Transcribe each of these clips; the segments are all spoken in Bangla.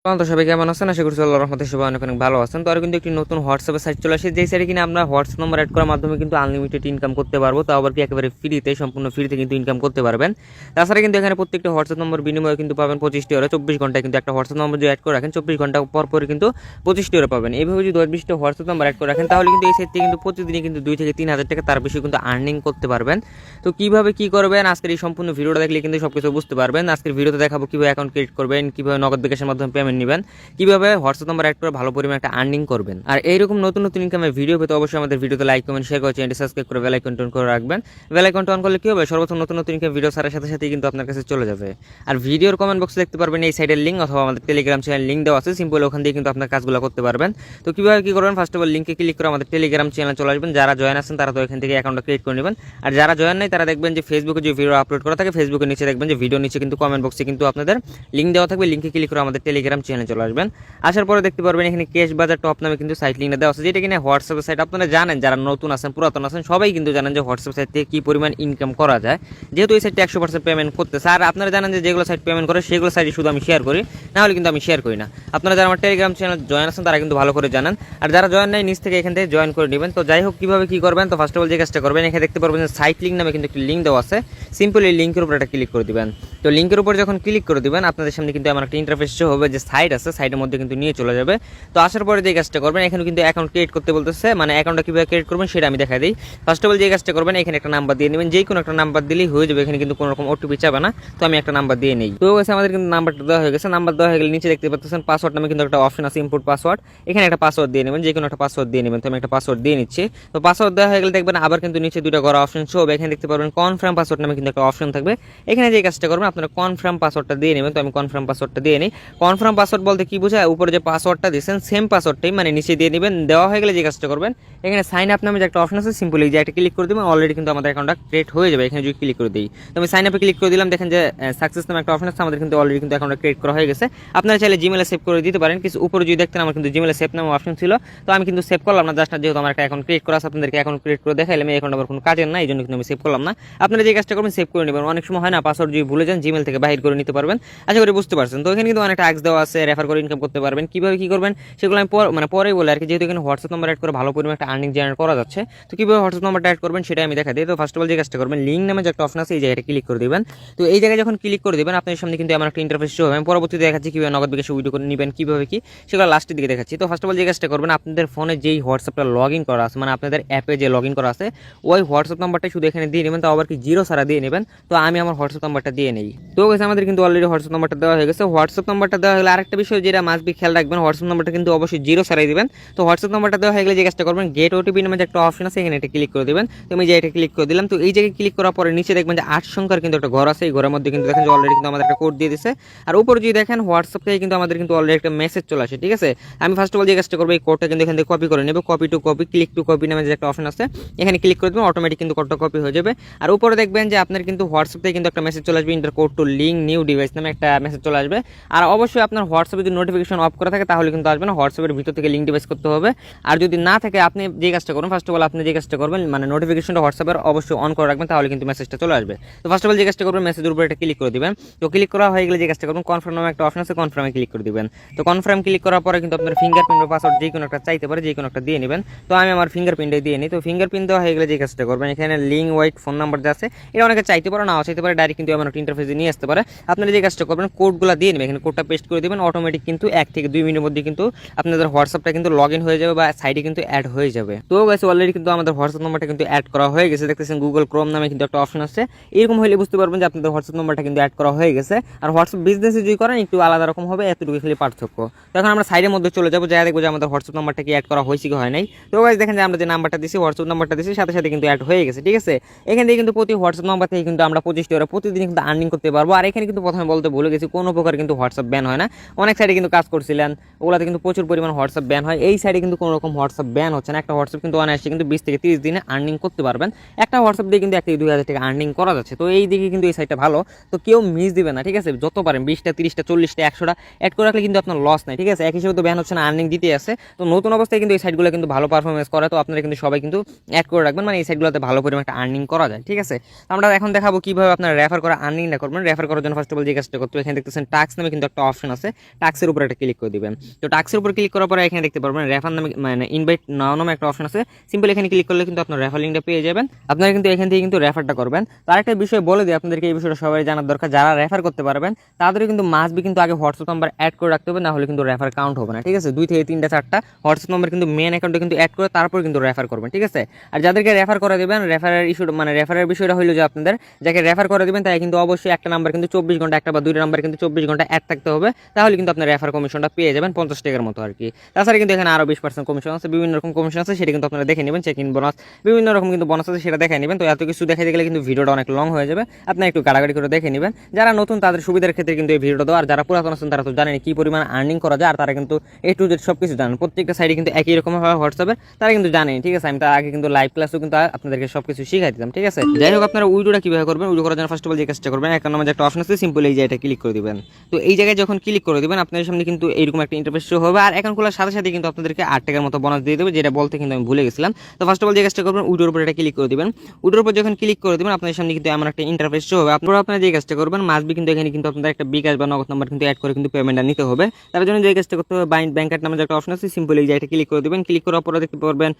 তো সবাই কেমন আছেন? আশা করছি আল্লাহর রহমতে সবাই অনেক অনেক ভালো আছেন। তো আর কিন্তু একটি নতুন হোয়াটসঅ্যাপের সাইট চলে আসে, যেই সাইটে কিনা আমরা হোয়াটসঅ্যাপ নাম্বার অ্যাড করার মাধ্যমে কিন্তু আনলিমিটেড ইনকাম করতে পারবো। তাও আবার কি একেবারে ফ্রিতে, সম্পূর্ণ ফ্রিতে কিন্তু ইনকাম করতে পারবেন। তাছাড়া কিন্তু এখানে প্রত্যেকটা হোয়াটসঅ্যাপ নম্বর বিনিময়ে কিন্তু পাবেন 25টি করে 24 ঘন্টায় কিন্তু একটা হোয়াটসঅ্যাপ নম্বর যদি অ্যাড করে রাখেন 24 ঘন্টা পর পর কিন্তু 25টি করে পাবেন। এইভাবে যদি 10-20টা হোয়াটসঅ্যাপ নাম্বার অ্যাড করে রাখেন তাহলে কিন্তু এই সাইট থেকে কিন্তু প্রতিদিনই কিন্তু 2 থেকে 3 হাজার টাকা তার বেশি কিন্তু আর্নিং করতে পারবেন। তো কিভাবে কি করবেন আজকের এই সম্পূর্ণ ভিডিওটা দেখলে কিন্তু সবকিছু বুঝতে পারবেন। আজকের ভিডিওতে দেখাবো কিভাবে অ্যাকাউন্ট ক্রিয়েট করবেন, কিভাবে নগদ বিকাশের মাধ্যমে পেমেন্ট নেবেন, কিভাবে হোয়াটসঅ্যাপ নাম্বার অ্যাড করে ভালো পরিমাণ একটা আর্নিং করবেন। আর এইরকম নতুন নতুন ইনকামের ভিডিও পেতে অবশ্যই আমাদের ভিডিওতে লাইক কমেন্ট শেয়ার করে চ্যানেলটি সাবস্ক্রাইব করে বেল আইকনটি অন করে রাখবেন। বেল আইকনটি অন করলে কি হবে, সর্বপ্রথম নতুন নতুন ইনকাম ভিডিও ছাড়ার সাথে সাথেই কিন্তু আপনার কাছে চলে যাবে। আর ভিডিওর কমেন্ট বক্সে দেখতে পারবেন এই সাইডের লিঙ্ক অথবা আমাদের টেলিগ্রাম চ্যানেল লিঙ্ক দেওয়া আছে, সিম্পল ওখান দিয়ে কিন্তু আপনার কাজগুলো করতে পারবেন। তো কিভাবে কি করবেন, ফার্স্ট অফ অল লিঙ্কে ক্লিক করে আমাদের টেলিগ্রাম চ্যানেল চলে আসবেন। যারা জয়েন আছেন তারা তো এখান থেকে অ্যাকাউন্টটা ক্রিয়েট করে নেবেন। আর যারা জয়েন নাই তারা দেখবেন যে ফেসবুকে যে ভিডিও আপলোড করা থাকে ফেসবুকের নিচে দেখবেন যে ভিডিও নিচে কিন্তু কমেন্ট বক্সে কিন্তু আপনাদের লিঙ্ক দেওয়া থাকবে। লিঙ্কে ক্লিক করে আমাদের টেলিগ্রাম চ্যানেলে চলে আসবেন। আসার পরে দেখতে পারবেন এখানে ক্যাশ বাজার টপ নামে কিন্তু সাইট লিঙ্কটা দেওয়া আছে, যেটা কিনা হোয়াটসঅ্যাপ সাইট। আপনারা জানেন, যারা নতুন আছেন পুরাতন আছেন সবাই কিন্তু জানেন যে হোয়াটসঅ্যাপ সাইট থেকে কি পরিমাণ ইনকাম করা যায়। যেহেতু এই সাইটটা 100% পেমেন্ট করতেছে, আর আপনারা জানেন যে যেগুলো সাইট পেমেন্ট করে সেগুলো সাইটে শুধু আমি শেয়ার করি, না হলে কিন্তু আমি শেয়ার করি না। আপনারা যারা আমার টেলিগ্রাম চ্যানেল জয়েন আছেন তারা কিন্তু ভালো করে জানেন, আর যারা জয়েন নাই নিচ থেকে এখান থেকে জয়েন করে নেবেন। তো যাই হোক, কিভাবে কি করবেন, তো ফার্স্ট অফ অল যে কাজটা করবেন, এখানে দেখতে পারবেন যে সাইট লিঙ্ক নামে কিন্তু একটি লিঙ্ক দেওয়া আছে। সিম্পল এই লিঙ্কের উপর একটা ক্লিক করে দিবেন। তো লিঙ্কের উপর যখন ক্লিক করে দিবেন আপনাদের সামনে কিন্তু আমার একটা ইন্টারফেস শো হবে, যে সাইট আছে সাইটের মধ্যে কিন্তু নিয়ে চলে যাবে। তো আসার পরে যে কাজটা করবেন, এখানে কিন্তু অ্যাকাউন্ট ক্রিয়েট করতে বলতেছে, মানে অ্যাকাউন্টটা কীভাবে ক্রিয়েট করবেন সেটা আমি দেখাই দিই। ফার্স্ট অফ অল যে কাজটা করবেন, এখানে একটা নাম্বার দিয়ে নেবেন, যে কোনো একটা নাম্বার দিলেই হয়ে যাবে। এখানে কিন্তু কোনো রকম ওটিপি চাবে না। তো আমি একটা নাম্বার দিয়ে নেই। তো গেছে আমাদের কিন্তু নাম্বারটা দেওয়া হয়ে গেছে। নাম্বার দেওয়া হয়ে গেলে নিচে দেখতে পাচ্ছেন পাসওয়ার্ড নামে কিন্তু একটা অপশন আছে, ইনপুট পাসওয়ার্ড। এখানে একটা পাসওয়ার্ড দিয়ে নেবেন, যে কোনো একটা পাসওয়ার্ড দিয়ে নেবেন। তো আমি একটা পাসওয়ার্ড দিয়ে নিচ্ছি। তো পাসওয়ার্ড দেওয়া হয়ে গেলে দেখবেন আবার কিন্তু নিচে দুটো করা অপশন শো হবে। এখানে দেখতে পারবেন কনফার্ম পাসওয়ার্ড নামে কিন্তু একটা অপশন থাকবে। এখানে যে কাজটা করবেন আপনারা কনফার্ম পাসওয়ার্ডটা দিয়ে নেবেন। তো আমি কনফার্ম পাসওয়ার্ডটা দিয়ে নিই। কনফার্ম পাসওয়ার্ড বলতে কি বোঝায়, উপরে যে পাসওয়ার্ডটা দিয়েছেন সেম পাসওয়ার্ডটাই মানে নিচে দিয়ে নেবেন। দেওয়া হয়ে গেলে যে কাজটা করবেন, এখানে সাইন আপ নামে যে একটা অপশন আছে, সিম্পলি যে একটা ক্লিক করে দেবেন, অলরেডি কিন্তু আমাদের অ্যাকাউন্টটা ক্রিয়েট হয়ে যাবে। এখানে যদি ক্লিক করে দিই, তো আমি সাইন আপে ক্লিক করে দিলাম, দেখেন যে সাকসেস নামে একটা অপশন আছে, আমাদের কিন্তু অলরেডি কিন্তু অ্যাকাউন্টটা ক্রিয়েট করা হয়ে গেছে। আপনারা চাইলে জিমেলে সেভ করে দিতে পারেন, কিছু উপরে যদি দেখতেন আমার কিন্তু জিমেলে সেভ নামে অপশন ছিল। তো আমি কিন্তু সেভ করলাম না, জাস্ট যেহেতু আমার একটা অ্যাকাউন্ট ক্রিয়েট করা আছে, আপনাদেরকে অ্যাকাউন্ট ক্রিয়েট করে দেখাইলাম। এই অ্যাকাউন্ট আমার কোনো কাজের না, এই জন্য কিন্তু আমি সেভ করলাম না। আপনারা যে কাজটা করবেন সেভ করে নেবেন। অনেক সময় হয় না, পাসওয়ার্ড যদি ভুলে যান জিমেল থেকে বাহির করে নিতে পারবেন। আশা করি বুঝতে পারছেন। তো এখানে কিন্তু অনেকটা ট্যাক্স দেওয়া আছে, রেফার করে ইনকাম করতে পারবেন। কিভাবে কি করবেন সেগুলো আমি পরে বলে আর কি, যেহেতু এখানে হোয়াটসঅ্যাপ নাম্বার অ্যাড করে ভালো পরিমাণে একটা আর্নিং জেনারেট করা যাচ্ছে। তো কিভাবে হোয়াটসঅ্যাপ নাম্বারটা অ্যাড করবেন সেটা আমি দেখা দিই। তো ফার্স্ট অফ অল যে কাজটা করবেন, লিঙ্ক নামে যে একটা অপশন আছে এই জায়গাটা ক্লিক করে দিবেন। তো এই জায়গায় যখন ক্লিক করে দিবেন আপনার সামনে কিন্তু আমার একটা ইন্টারফেস শো হবে। আমি পরবর্তীতে দেখাচ্ছি কিভাবে নগদ বিকাশে উইথড্র করে নেবেন, কিভাবে কি সেগুলো লাস্টের দিকে দেখাচ্ছি। তো ফার্স্ট অফ অল যে কাজটা করবেন, আপনাদের ফোনে যেই হোয়াটসঅ্যাপটা লগ ইন করা আছে, মানে আপনাদের অ্যাপে যে লগ ইন করা আছে ওই হোয়াটসঅ্যাপ নাম্বারটা শুধু এখানে দিয়ে নেবেন। তো আবার কি জিরো সারা দিয়ে নেবেন। তো আমি আমার হোয়াটসঅ্যাপ নাম্বারটা দিয়ে নেই। তো গেছে আমাদের কিন্তু অলরেডি হোয়াটসঅ্যাপ নাম্বারটা দেওয়া হয়ে গেছে। হোয়াটসঅ্যাপ নাম্বারটা দেওয়া হলে আরেকটা বিষয় যেটা মাস্ট বি খেয়াল রাখবেন, হোয়াটসঅ্যাপ নাম্বারটা কিন্তু অবশ্যই জিরো সারাই দিবেন। তো হোয়াটসঅ্যাপ নাম্বারটা দেওয়া হয়ে গেলে যে কাজটা করবেন, গেট ওটিপি নামে যে একটা অপশন আছে এখানে এটা ক্লিক করে দেবেন। তো আমি যে এটা ক্লিক করে দিলাম। তো এই জায়গায় ক্লিক করার পরে নিচে দেখবেন যে 8 সংখ্যার কিন্তু একটা ঘর আছে। এই ঘরের মধ্যে কিন্তু দেখেন যে অলরেডি কিন্তু আমাদের একটা কোড দিয়ে দিছে। আর উপরে যদি দেখেন হোয়াটসঅ্যাপ থেকে কিন্তু আমাদের কিন্তু অলরেডি একটা মেসেজ চলে আসে, ঠিক আছে। আমি ফার্স্ট অফ অল যে কাজটা করবো, এই কোডটা কিন্তু এখান থেকে কপি করে নেব। Copy to copy, click to copy নামে যে একটা অপশন আছে এখানে ক্লিক করে দেবেন, অটোমেটিক কিন্তু কোডটা কপি হয়ে যাবে। আর উপরে দেখবেন যে আপনার কিন্তু হোয়াটসঅ্যাপ থেকে কিন্তু একটা মেসেজ চলে আসবে, inter code two link new device নামে একটা মেসেজ চলে আসবে। আর অবশ্যই আপনার হোয়াটসঅ্যাপে যদি নোটিফিকেশন অফ করা থাকে তাহলে কিন্তু আসবে না, হোয়াটসঅ্যাপের ভিতর থেকে লিঙ্ক ডিভাইস করতে হবে। আর যদি না থাকে আপনি যে কাজটা করবেন, ফার্স্ট অফ অল আপনি যে কাজটা করবেন মানে নোটিফিকেশনটা হোয়াটসঅ্যাপের অবশ্যই অন করে রাখবেন, তাহলে কিন্তু মেসেজটা চলে আসবে। তো ফার্স্ট অফ অল যে কাজটা করবেন, মেসেজের উপরে একটা ক্লিক করে দিবেন। তো ক্লিক করা হয়ে গেলে যে কাজটা করবেন, কনফার্ম নামে একটা অপশন আছে, কনফার্মে ক্লিক করে দিবেন। তো কনফার্ম ক্লিক করার পরে কিন্তু আপনার ফিঙ্গারপ্রিন্ট বা পাসওয়ার্ড যে কোনো একটা চাইতে পারে, যে কোনো একটা দিয়ে নেবেন। তো আমি আমার ফিঙ্গারপ্রিন্টে দিয়ে নিই। তো ফিঙ্গারপ্রিন্ট দেওয়া হয়ে গেলে যে কাজটা করবেন, এখানে লিঙ্ক ওয়াইট ফোন নাম্বার যে আছে এটা অনেকে চাইতে পারে, নাও চাইতে পারে, ডাইরেক্ট কিন্তু আমার একটা ইন্টারফেসে নিয়ে আসতে পারে। আপনারা যে কাজটা করবেন, কোডগুলো দিয়ে নেবেন, এখানে কোডটা পেস্ট করে দেবেন, অটোমেটিক কিন্তু 1 থেকে 2 মিনিটের মধ্যে কিন্তু আপনাদের হোয়াটসঅ্যাপটা কিন্তু লগ ইন হয়ে যাবে বা সাইডে কিন্তু অ্যাড হয়ে যাবে। তো গাইস অলরেডি কিন্তু আমাদের হোয়াটসঅ্যাপ নাম্বারটা কিন্তু অ্যাড করা হয়ে গেছে। দেখতেছেন গুগল ক্রোম নামে কিন্তু একটা অপশন আছে। এরকম হলে বুঝতে পারবেন যে আপনাদের হোয়াটসঅ্যাপ নাম্বারটা কিন্তু অ্যাড করা হয়ে গেছে। আর হোয়াটসঅ্যাপ বিজনেসে যদি করেন একটু আলাদা রকম হবে, এতটুকু খালি পার্থক্য। তো এখন আমরা সাইডের মধ্যে চলে যাবো, যা দেখবো যে আমাদের হোয়াটসঅ্যাপ নাম্বারটা কি অ্যাড করা হয়েছে কি হয় নাই। তো গাইস দেখেন যে আমরা যে নাম্বারটা দিছি, হোয়াটসঅ্যাপ নাম্বারটা দিছি, সাথে সাথে কিন্তু অ্যাড হয়ে গেছে, ঠিক আছে। এখান থেকে কিন্তু প্রতি হোয়াটসঅ্যাপ নাম্বার থেকে কিন্তু আমরা 25 টাকা প্রতিদিন কিন্তু আর্নিং করতে পারবো। আর এখানে কিন্তু প্রথমে বলতে ভুলে গেছি, কোনো প্রকার কিন্তু হোয়াটসঅ্যাপ ব্যান হয় না। অনেক সাইডে কিন্তু কাজ করছিলেন, ওগুলাতে কিন্তু প্রচুর পরিমাণ হোয়াটসঅ্যাপ ব্যান হয়। এই সাইডে কিন্তু কোনো রকম হোয়াটসঅ্যাপ ব্যান হচ্ছে না। একটা হোয়াটসঅ্যাপ কিন্তু অনায়াসে কিন্তু 20 থেকে 30 দিনে আর্নিং করতে পারবেন। একটা হোয়াটসঅ্যাপ দিয়ে কিন্তু 1 থেকে 2,000 টাকা আর্নিং করা যাচ্ছে। তো এই দিকে কিন্তু এই সাইটটা ভালো। তো কেউ মিস দিবে না, ঠিক আছে। যত পারেন 20টা 30টা 40টা 100টা অ্যাড করে রাখলে কিন্তু আপনার লস নাই, ঠিক আছে। এক হিসেবে তো ব্যান হচ্ছে না, আর্নিং দিতে আছে। তো নতুন অবস্থায় কিন্তু এই সাইটগুলো কিন্তু ভালো পারফরমেন্স করে। তো আপনারা কিন্তু সবাই কিন্তু অ্যাড করে রাখবেন, মানে এই সাইটগুলোতে ভালো পরিমাণ একটা আর্নিং করা যায়, ঠিক আছে। আমরা এখন দেখাবো কিভাবে আপনারা রেফার করা আর্নিংটা করবেন। রেফার করার জন্য ফার্স্ট অফ অল যে কাজটা করতে, এখানে দেখতেছেন টাস্ক নামে কিন্তু একটা অপশন আছে। আছে, টাস্কের উপর একটা ক্লিক করে দিবেন। তো টাস্কের উপর ক্লিক করার পরে এখানে দেখতে পারবেন রেফার নামে মানে ইনভাইট নাও নামে একটা অপশন আছে, সিম্পল এখানে ক্লিক করলে কিন্তু আপনার রেফার লিঙ্কটা পেয়ে যাবেন। আপনারা কিন্তু এখান থেকে কিন্তু রেফারটা করবেন। তো আরেকটা বিষয় বলে দিই আপনাদেরকে, এই বিষয়টা সবাই জানার দরকার, যারা রেফার করতে পারবেন তাদের কিন্তু মাস্ট কিন্তু আগে হোয়াটসঅ্যাপ নাম্বার অ্যাড করে রাখতে হবে, না হলে কিন্তু রেফার কাউন্ট হবে না, ঠিক আছে। 2 থেকে 3টা 4টা হোয়াটসঅ্যাপ নাম্বার কিন্তু মেন অ্যাকাউন্টে কিন্তু অ্যাড করে তারপর কিন্তু রেফার করবেন, ঠিক আছে। আর যাদেরকে রেফার করে দেবেন, রেফারের ইস্যু মানে রেফারের বিষয়টা হলো যে আপনাদের যাকে রেফার করে দেবেন তাই কিন্তু অবশ্যই একটা নাম্বার কিন্তু 24 ঘন্টা, একটা বা 2টা নাম্বার কিন্তু 24 ঘন্টা অ্যাড থাকতে হবে, তাহলে কিন্তু আপনার রেফার কমিশনটা পেয়ে যাবেন 50 টাকার মতো আর কি। তাছাড়া কিন্তু এখানে আরও 20% কমিশন আছে, বিভিন্ন রকম কমিশন আছে, সেটা কিন্তু আপনারা দেখে নেবেন। চেক ইন বোনাস, বিভিন্ন রকম কিন্তু বোনাস আছে, সেটা দেখে নেবেন। তো এত কিছু দেখাইতে গেলে কিন্তু ভিডিওটা অনেক লং হয়ে যাবে, আপনারা একটু গাড়াগাড়ি করে দেখে নেবেন। যারা নতুন তাদের সুবিধার ক্ষেত্রে কিন্তু এই ভিডিওটা দেওয়া, আর যারা পুরাতন আছেন তারা তো জানেন কি পরিমাণ আর্নিং করা যায়, আর তারা কিন্তু A to Z সব কিছু জানেন, প্রত্যেকটা সাইডে কিন্তু একই রকম হয় হোয়াটসঅ্যাপে, তারা কিন্তু জানেন, ঠিক আছে। আমি তার আগে কিন্তু লাইভ ক্লাসও কিন্তু আপনাদেরকে সব কিছু শিখাই দিতাম, ঠিক আছে। যাই হোক, আপনারা উইডিওটা কিভাবে করবেন, উইডিও করার জন্য ফার্স্ট অফ অল যে কাজটা করবেন, একটা নামে একটা অপশন আছে, সিম্পল এই যে এটা ক্লিক করে দিবেন। তো এই জায়গায় যখন ক্লিক করে দিবেন আপনাদের সামনে কিন্তু এইরকম একটা ইন্টারফেস শো হবে, আর অ্যাকাউন্ট খোলার সাথে সাথে কিন্তু আপনাদেরকে 8 টাকার মতো বোনাস দিয়ে দেবে, যেটা বলতে কিন্তু আমি ভুলে গেছিলাম। তো ফার্স্ট অফ অল যে কাজটা করবেন, উইডিওর উপর এটা ক্লিক করে দিবেন। উইডিওর উপর যখন ক্লিক করে দিবেন আপনাদের সামনে কিন্তু এমন একটা ইন্টারফেস শো হবে। আপনারা যে কাজটা করবেন, মাসবি কিন্তু এখানে কিন্তু আপনাদের একটা বিকাশ বা নগদ নাম্বার কিন্তু অ্যাড করে কিন্তু পেমেন্টটা নিতে হবে। তার জন্য যে কাজটা করতে হবে, ব্যাংক কার্ড নামে একটা অপশন আছে, সিম্পল এই যে এটা ক্লিক করে দিবেন। ক্লিক করার পরে দেখতে পারবেন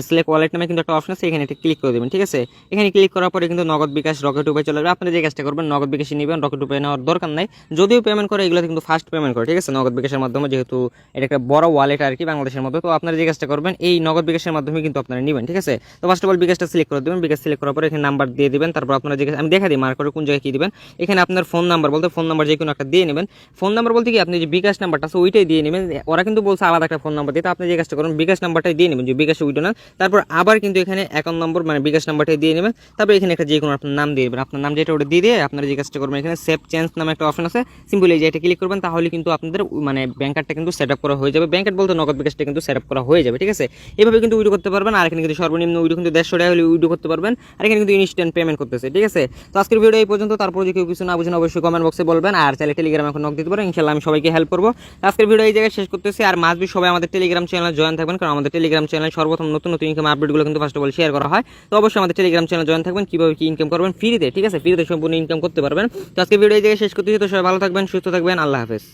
সিলেক্ট ওয়ালেট নামে কিন্তু একটা অপশন আছে, এখানে এটা ক্লিক করে দিবেন, ঠিক আছে। এখানে ক্লিক করার পরে কিন্তু নগদ বিকাশ, রকেট উপে চলে যাবে। আপনারা যে কাজটা করবেন, নগদ বিকাশে নেবেন, রকেট উপে নেওয়ার দরকার নাই। যদিও পেমেন্ট করে এগুলো কিন্তু ফার্স্ট পেমেন্ট করে, ঠিক আছে, নগদ বিকাশের মাধ্যমে, যেহেতু এটা একটা বড় ওয়ালেট আর কি বাংলাদেশের মধ্যে। তো আপনারা যে কাজটা করবেন, এই নগদ বিকাশের মাধ্যমে কিন্তু আপনারা নেবেন, ঠিক আছে। তো ফার্স্ট অফ অল বিকাশটা সিলেক্ট করে দেবেন। বিকাশ সিলেক্ট করার পরে এখানে নাম্বার দিয়ে দিবেন। তারপর আপনারা যে আমি দেখা দিই মার্ক করে কোন জায়গায় কি দিবেন। এখানে আপনার ফোন নাম্বার বলতে ফোন নাম্বার যে কোনো একটা দিয়ে নেবেন। ফোন নাম্বার বলতে কি আপনি যে বিকাশ নাম্বারটা আছে ওইটাই দিয়ে নেবেন। ওরা কিন্তু বলছে আলাদা একটা ফোন নাম্বার দিতে, আপনি যে কাজটা করবেন বিকাশ নাম্বারটাই দিয়ে নেবেন, যে বিকাশে উইটো না। তারপর আবার কিন্তু এখানে অ্যাকাউন্ট নম্বর মানে বিকাশ নাম্বারটাই দিয়ে নেবেন। তারপর এখানে একটা যে কোনো আপনার নাম দিয়ে দেবেন, আপনার নাম যেটা ওটা দিয়ে আপনারা যে কাজটা করবেন, এখানে সেভ চেঞ্জ নামে একটা অপশন আছে, সিম্পল এই যে এটা ক্লিক করবেন, তাহলে কিন্তু আপনাদের মানে ব্যাংক কার্ডটা কিন্তু সেট আপ করা হয়ে যাবে। ব্যাংক কার্ড বলতে নগদ বিকাশটা কিন্তু সেট আপ করা হয়ে যাবে, ঠিক আছে। এইভাবে কিন্তু উইডো করতে পারবেন। আর এখানে কিন্তু সর্বনিম্ন উইডো কিন্তু 150 টাকা হলে উইডো করতে পারবেন। আর এখানে কিন্তু ইনস্ট্যান্ট পেমেন্ট করতেছে, ঠিক আছে। তো আজকের ভিডিও এই পর্যন্ত। তারপর যদি কেউ কিছু না বুঝেন অবশ্যই কমেন্ট বক্সে বলবেন, আর চাইলে টেলিগ্রামে এখন নক দিতে পারেন, ইনশাআল্লাহ আমি সবাইকে হেল্প করবো। আজকের ভিডিও এই জায়গায় শেষ করতেছি। আর মাসবি সবাই আমাদের টেলিগ্রাম চ্যানেলে জয়েন থাকবেন, কারণ আমাদের টেলিগ্রাম চ্যানেলে সর্বপ্রথম নতুন নতুন ইনকাম আপডেটগুলো কিন্তু ফার্স্ট অফ অল শেয়ার করা হয়। তো অবশ্যই আমাদের টেলিগ্রাম চ্যানেলে জয়েন থাকবেন, কিভাবে কি ইনকাম করবেন ফ্রিতে, ঠিক আছে, ফ্রিতে সম্পূর্ণ ইনকাম করতে পারবেন। তো আজকে ভিডিও এই জায়গায় শেষ করতেছি। তো সবাই ভালো থাকবেন, সুস্থ থাকবেন, আল্লাহ হাফেজ।